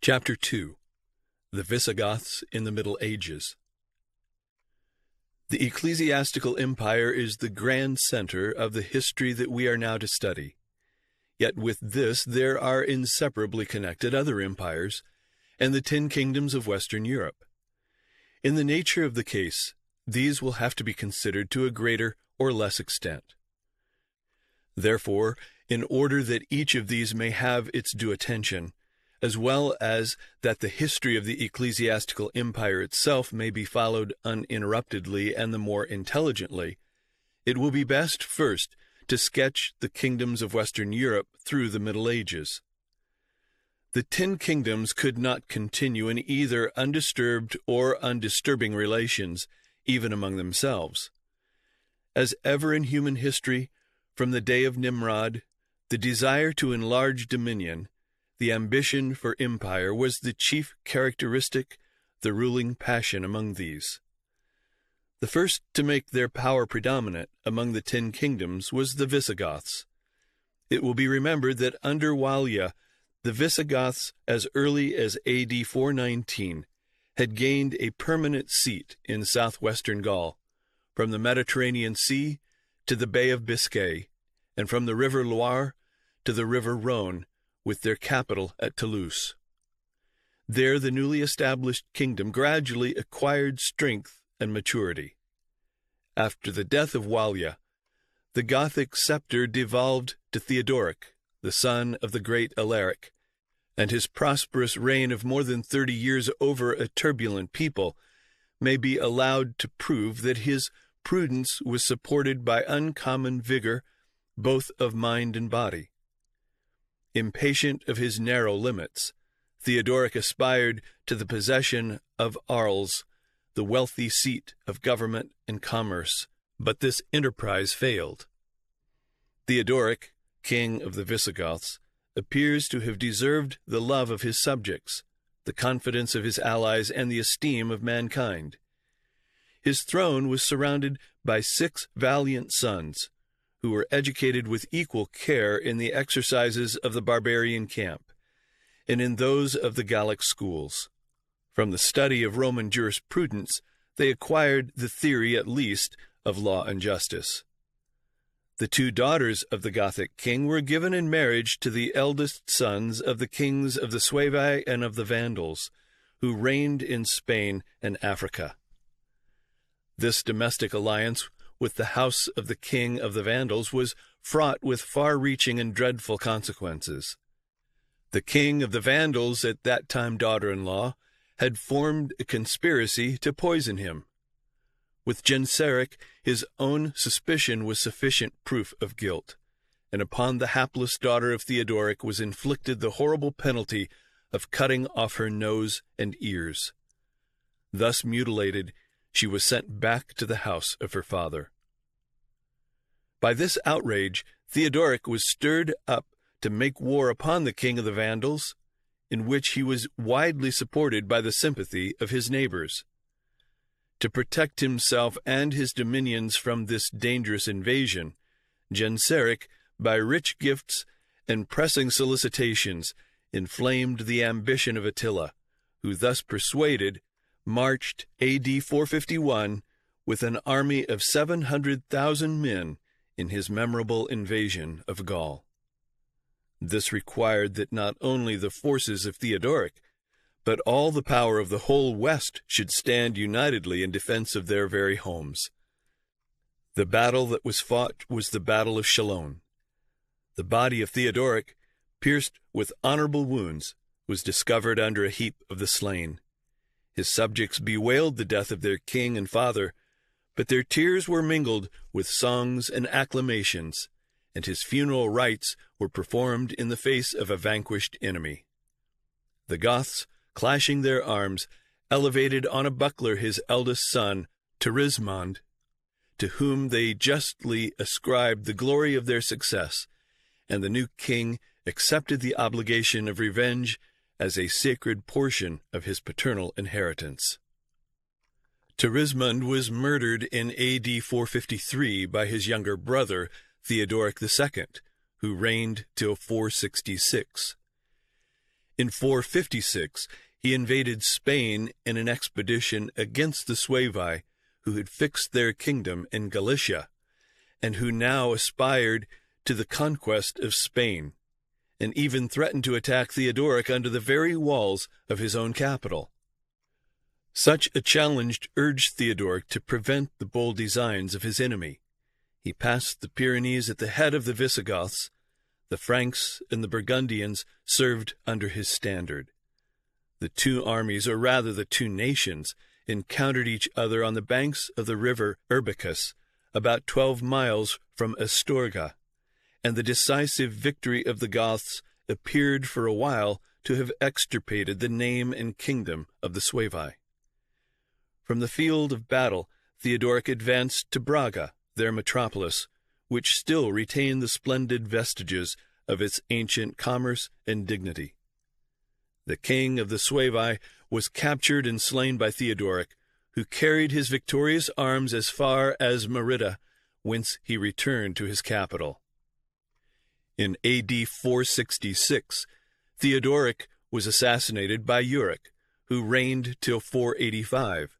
Chapter 2. The Visigoths in the Middle Ages. The ecclesiastical empire is the grand center of the history that we are now to study. Yet with this there are inseparably connected other empires and the 10 kingdoms of Western Europe. In the nature of the case, these will have to be considered to a greater or less extent. Therefore, in order that each of these may have its due attention, as well as that the history of the ecclesiastical empire itself may be followed uninterruptedly and the more intelligently, it will be best first to sketch the kingdoms of Western Europe through the Middle Ages. The 10 kingdoms could not continue in either undisturbed or undisturbing relations, even among themselves. As ever in human history, from the day of Nimrod, the desire to enlarge dominion, the ambition for empire, was the chief characteristic, the ruling passion among these. The first to make their power predominant among the 10 kingdoms was the Visigoths. It will be remembered that under Wallia, the Visigoths, as early as AD 419, had gained a permanent seat in southwestern Gaul, from the Mediterranean Sea to the Bay of Biscay, and from the river Loire to the river Rhone, with their capital at Toulouse. There the newly established kingdom gradually acquired strength and maturity. After the death of Wallia, the Gothic scepter devolved to Theodoric, the son of the great Alaric, and his prosperous reign of more than 30 years over a turbulent people may be allowed to prove that his prudence was supported by uncommon vigor both of mind and body. Impatient of his narrow limits, Theodoric aspired to the possession of Arles, the wealthy seat of government and commerce, but this enterprise failed. Theodoric, king of the Visigoths, appears to have deserved the love of his subjects, the confidence of his allies, and the esteem of mankind. His throne was surrounded by 6 valiant sons, who were educated with equal care in the exercises of the barbarian camp, and in those of the Gallic schools. From the study of Roman jurisprudence, they acquired the theory, at least, of law and justice. The 2 daughters of the Gothic king were given in marriage to the eldest sons of the kings of the Suevi and of the Vandals, who reigned in Spain and Africa. This domestic alliance with the house of the king of the Vandals was fraught with far-reaching and dreadful consequences. The king of the Vandals, at that time daughter-in-law, had formed a conspiracy to poison him. With Genseric, his own suspicion was sufficient proof of guilt, and upon the hapless daughter of Theodoric was inflicted the horrible penalty of cutting off her nose and ears. Thus mutilated, she was sent back to the house of her father. By this outrage, Theodoric was stirred up to make war upon the king of the Vandals, in which he was widely supported by the sympathy of his neighbors. To protect himself and his dominions from this dangerous invasion, Genseric, by rich gifts and pressing solicitations, inflamed the ambition of Attila, who, thus persuaded, marched AD 451 with an army of 700,000 men in his memorable invasion of Gaul. This required that not only the forces of Theodoric, but all the power of the whole West should stand unitedly in defense of their very homes. The battle that was fought was the Battle of Chalon. The body of Theodoric, pierced with honorable wounds, was discovered under a heap of the slain. His subjects bewailed the death of their king and father, but their tears were mingled with songs and acclamations, and his funeral rites were performed in the face of a vanquished enemy. The Goths, clashing their arms, elevated on a buckler his eldest son, Torismond, to whom they justly ascribed the glory of their success, and the new king accepted the obligation of revenge as a sacred portion of his paternal inheritance. Torismond was murdered in AD 453 by his younger brother, Theodoric II, who reigned till 466. In 456, he invaded Spain in an expedition against the Suevi, who had fixed their kingdom in Galicia, and who now aspired to the conquest of Spain, and even threatened to attack Theodoric under the very walls of his own capital. Such a challenge urged Theodoric to prevent the bold designs of his enemy. He passed the Pyrenees at the head of the Visigoths. The Franks and the Burgundians served under his standard. The two armies, or rather the two nations, encountered each other on the banks of the river Urbicus, about 12 miles from Astorga, and the decisive victory of the Goths appeared for a while to have extirpated the name and kingdom of the Suevi. From the field of battle, Theodoric advanced to Braga, their metropolis, which still retained the splendid vestiges of its ancient commerce and dignity. The king of the Suevi was captured and slain by Theodoric, who carried his victorious arms as far as Merida, whence he returned to his capital. In A.D. 466, Theodoric was assassinated by Euric, who reigned till 485.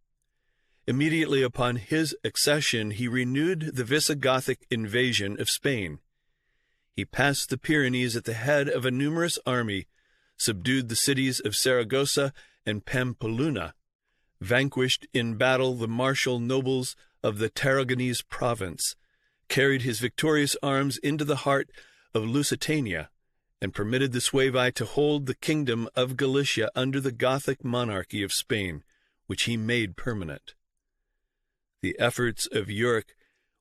Immediately upon his accession, he renewed the Visigothic invasion of Spain. He passed the Pyrenees at the head of a numerous army, subdued the cities of Saragossa and Pampeluna, vanquished in battle the martial nobles of the Tarragonese province, carried his victorious arms into the heart of Lusitania, and permitted the Suevi to hold the kingdom of Galicia under the Gothic monarchy of Spain, which he made permanent. The efforts of Euric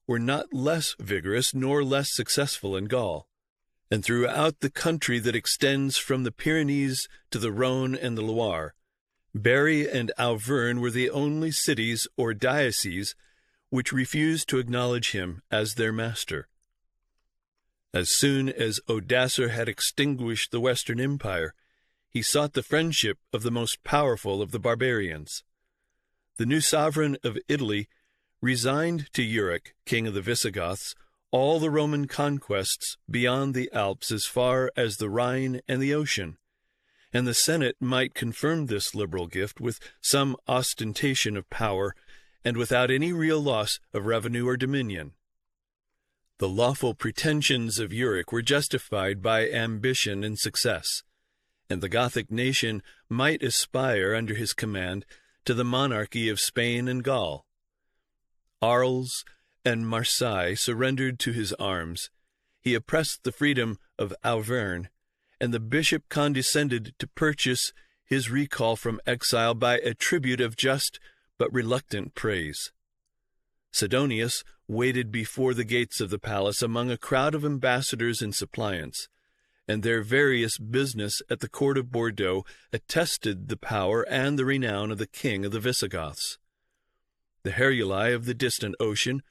were not less vigorous nor less successful in Gaul, and throughout the country that extends from the Pyrenees to the Rhone and the Loire, Berry and Auvergne were the only cities or dioceses which refused to acknowledge him as their master. As soon as Odoacer had extinguished the Western Empire, he sought the friendship of the most powerful of the barbarians. The new sovereign of Italy resigned to Euric, king of the Visigoths, all the Roman conquests beyond the Alps as far as the Rhine and the ocean, and the Senate might confirm this liberal gift with some ostentation of power and without any real loss of revenue or dominion. The lawful pretensions of Euric were justified by ambition and success, and the Gothic nation might aspire under his command to the monarchy of Spain and Gaul. Arles and Marseille surrendered to his arms. He oppressed the freedom of Auvergne, and the bishop condescended to purchase his recall from exile by a tribute of just but reluctant praise. Sidonius waited before the gates of the palace among a crowd of ambassadors and suppliants, and their various business at the court of Bordeaux attested the power and the renown of the king of the Visigoths. The Heruli of the distant ocean,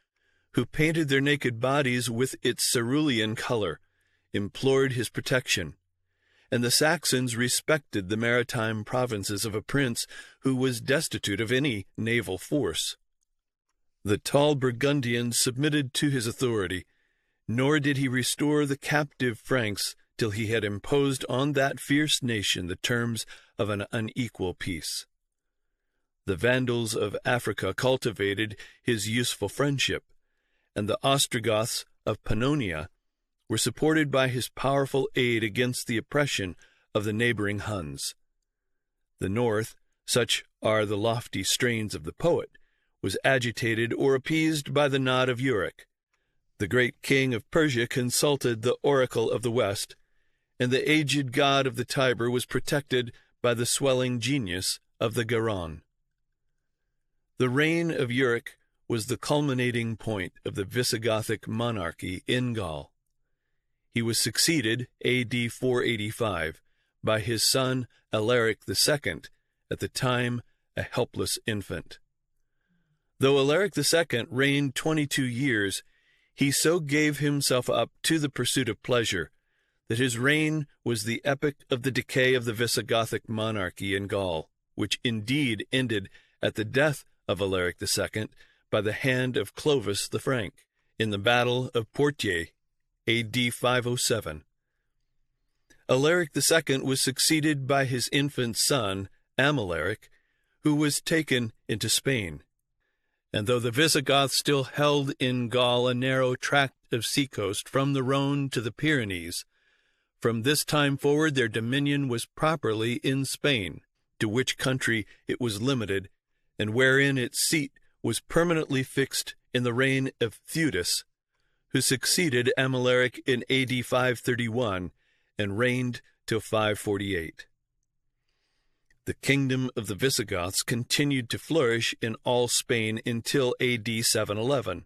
who painted their naked bodies with its cerulean color, implored his protection, and the Saxons respected the maritime provinces of a prince who was destitute of any naval force. The tall Burgundians submitted to his authority, nor did he restore the captive Franks till he had imposed on that fierce nation the terms of an unequal peace. The Vandals of Africa cultivated his useful friendship, and the Ostrogoths of Pannonia were supported by his powerful aid against the oppression of the neighboring Huns. The north, such are the lofty strains of the poet, was agitated or appeased by the nod of Euric. The great king of Persia consulted the oracle of the west, and the aged god of the Tiber was protected by the swelling genius of the Garonne. The reign of Euric was the culminating point of the Visigothic monarchy in Gaul. He was succeeded, A.D. 485, by his son Alaric II, at the time a helpless infant. Though Alaric II reigned 22 years, he so gave himself up to the pursuit of pleasure that his reign was the epoch of the decay of the Visigothic monarchy in Gaul, which indeed ended at the death of Alaric II by the hand of Clovis the Frank, in the Battle of Poitiers, A.D. 507. Alaric II was succeeded by his infant son, Amalaric, who was taken into Spain. And though the Visigoths still held in Gaul a narrow tract of seacoast from the Rhone to the Pyrenees, from this time forward their dominion was properly in Spain, to which country it was limited, and wherein its seat was permanently fixed in the reign of Theudis, who succeeded Amalaric in AD 531 and reigned till 548. The kingdom of the Visigoths continued to flourish in all Spain until AD 711.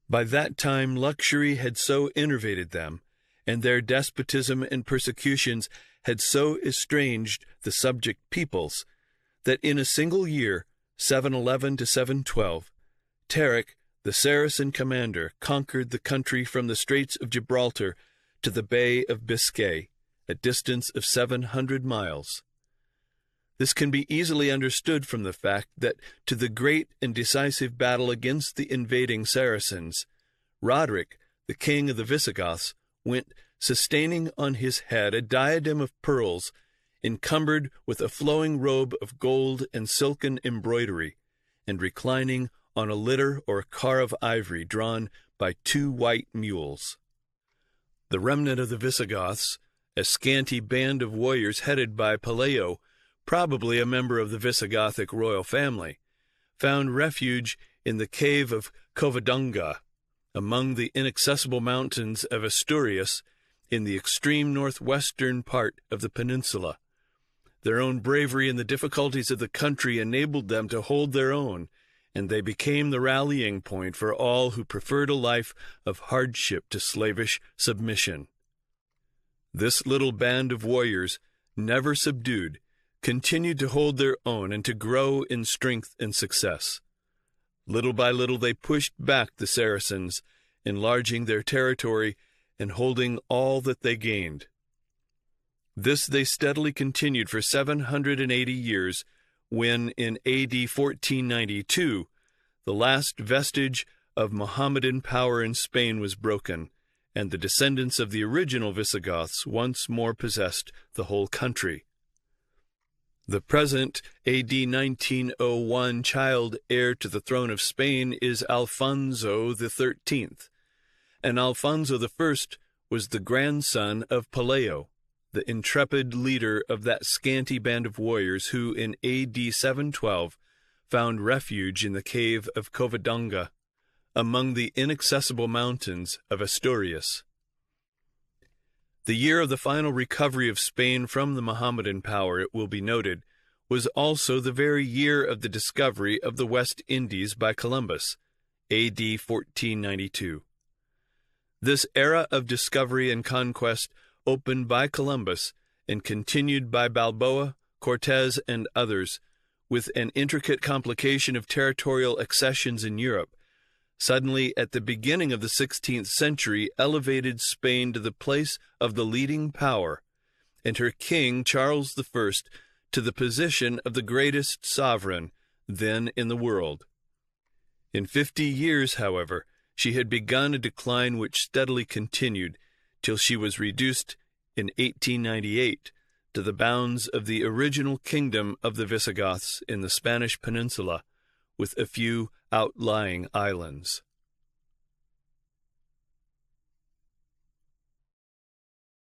By that time luxury had so enervated them, and their despotism and persecutions had so estranged the subject peoples, that in a single year, 711 to 712, Theodoric, the Saracen commander, conquered the country from the Straits of Gibraltar to the Bay of Biscay, a distance of 700 miles. This can be easily understood from the fact that to the great and decisive battle against the invading Saracens, Roderick, the king of the Visigoths, went sustaining on his head a diadem of pearls, encumbered with a flowing robe of gold and silken embroidery, and reclining on a litter or car of ivory drawn by 2 white mules. The remnant of the Visigoths, a scanty band of warriors headed by Pelayo, probably a member of the Visigothic royal family, found refuge in the cave of Covadonga, among the inaccessible mountains of Asturias, in the extreme northwestern part of the peninsula. Their own bravery and the difficulties of the country enabled them to hold their own, and they became the rallying point for all who preferred a life of hardship to slavish submission. This little band of warriors, never subdued, continued to hold their own and to grow in strength and success. Little by little they pushed back the Saracens, enlarging their territory and holding all that they gained. This they steadily continued for 780 years, when in AD 1492 the last vestige of Mohammedan power in Spain was broken, and the descendants of the original Visigoths once more possessed the whole country. The present AD 1901 child heir to the throne of Spain is Alfonso XIII, and Alfonso I was the grandson of Pelayo, the intrepid leader of that scanty band of warriors who in AD 712 found refuge in the cave of Covadonga, among the inaccessible mountains of Asturias. The year of the final recovery of Spain from the Mohammedan power, it will be noted, was also the very year of the discovery of the West Indies by Columbus, AD 1492. This era of discovery and conquest, opened by Columbus and continued by Balboa, Cortez, and others, with an intricate complication of territorial accessions in Europe, suddenly at the beginning of the 16th century elevated Spain to the place of the leading power, and her king, Charles I, to the position of the greatest sovereign then in the world. In 50 years, however, she had begun a decline which steadily continued till she was reduced in 1898 to the bounds of the original kingdom of the Visigoths in the Spanish peninsula, with a few outlying islands.